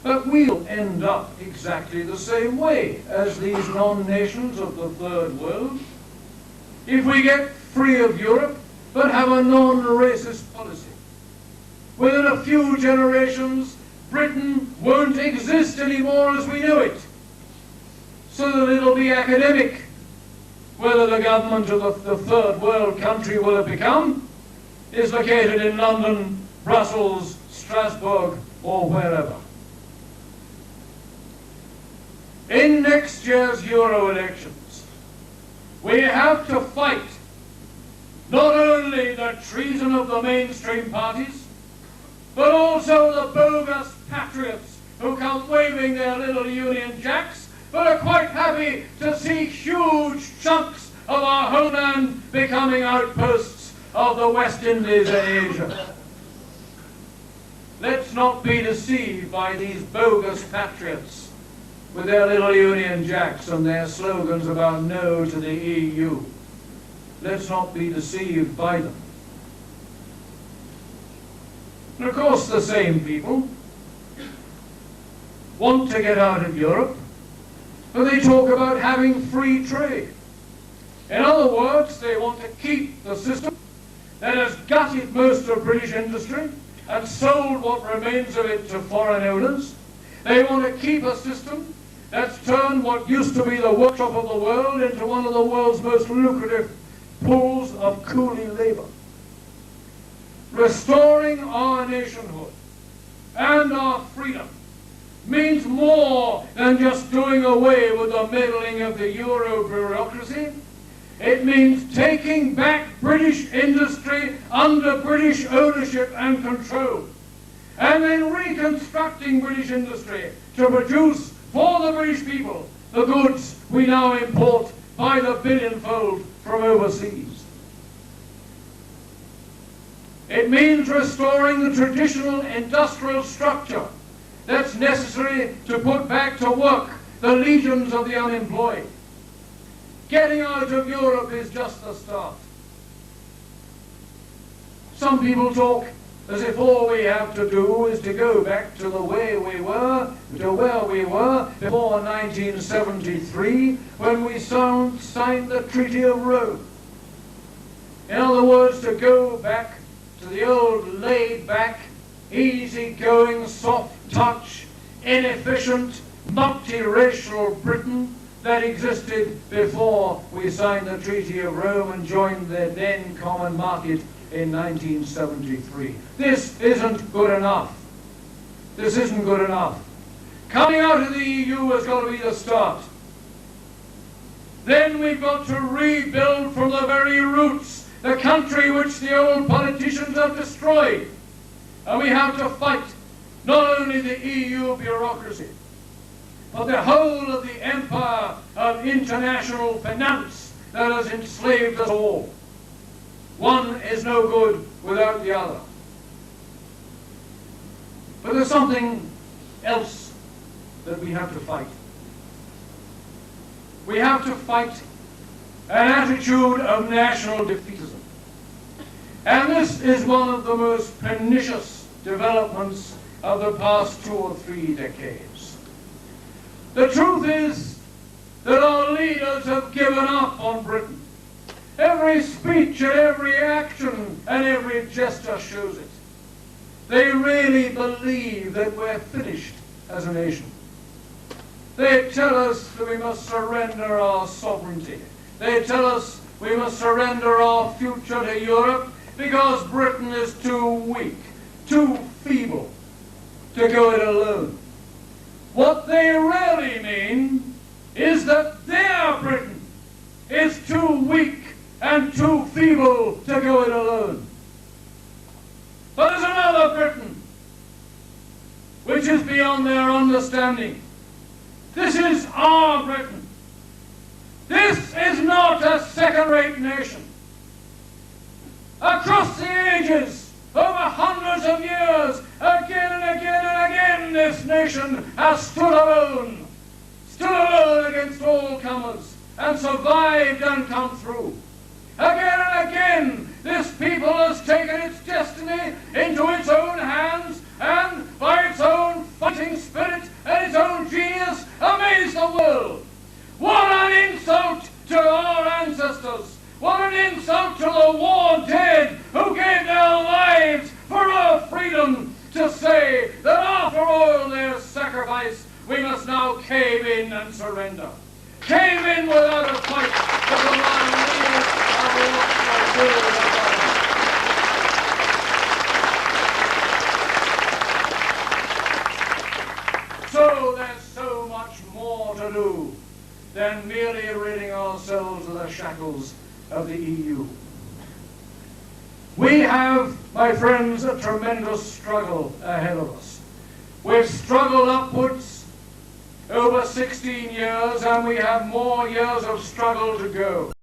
But we'll end up exactly the same way as these non-nations of the Third World if we get free of Europe but have a non-racist policy. Within a few generations, Britain won't exist anymore as we know it, so that it'll be academic whether the government of the Third World country will have become is located in London, Brussels, Strasbourg, or wherever. In next year's Euro elections, we have to fight not only the treason of the mainstream parties, but also the bogus patriots who come waving their little Union Jacks, but are quite happy to see huge chunks of our homeland becoming outposts of the West Indies and Asia. Let's not be deceived by these bogus patriots with their little Union Jacks and their slogans about no to the EU. Let's not be deceived by them. And of course, the same people want to get out of Europe, but they talk about having free trade. In other words, they want to keep the system that has gutted most of British industry and sold what remains of it to foreign owners. They want to keep a system that's turned what used to be the workshop of the world into one of the world's most lucrative pools of coolie labor. Restoring our nationhood and our freedom means more than just doing away with the meddling of the Euro bureaucracy. It means taking back British industry under British ownership and control, and then reconstructing British industry to produce for the British people the goods we now import by the billionfold from overseas. It means restoring the traditional industrial structure that's necessary to put back to work the legions of the unemployed. Getting out of Europe is just the start. Some people talk as if all we have to do is to go back to the way we were, to where we were before 1973, when we signed the Treaty of Rome. In other words, to go back to the old laid-back, easy-going, soft-touch, inefficient, multiracial Britain that existed before we signed the Treaty of Rome and joined the then common market in 1973. This isn't good enough. This isn't good enough. Coming out of the EU has got to be the start. Then we've got to rebuild from the very roots the country which the old politicians have destroyed. And we have to fight not only the EU bureaucracy, but the whole of the empire of international finance that has enslaved us all. One is no good without the other. But there's something else that we have to fight. We have to fight an attitude of national defeatism. And this is one of the most pernicious developments of the past 2 or 3 decades. The truth is that our leaders have given up on Britain. Every speech and every action and every gesture shows it. They really believe that we're finished as a nation. They tell us that we must surrender our sovereignty. They tell us we must surrender our future to Europe because Britain is too weak, too feeble to go it alone. What they really mean is that their Britain is too weak and too feeble to go it alone. But there's another Britain which is beyond their understanding. This is our Britain. This is not a second-rate nation. Across the ages, over hundreds of years, again and again and again, this nation has stood alone against all comers, and survived and come through. Again and again, this people has taken its destiny into its own hands, and by its own fighting spirit shackles of the EU. We have, my friends, a tremendous struggle ahead of us. We've struggled upwards over 16 years, and we have more years of struggle to go.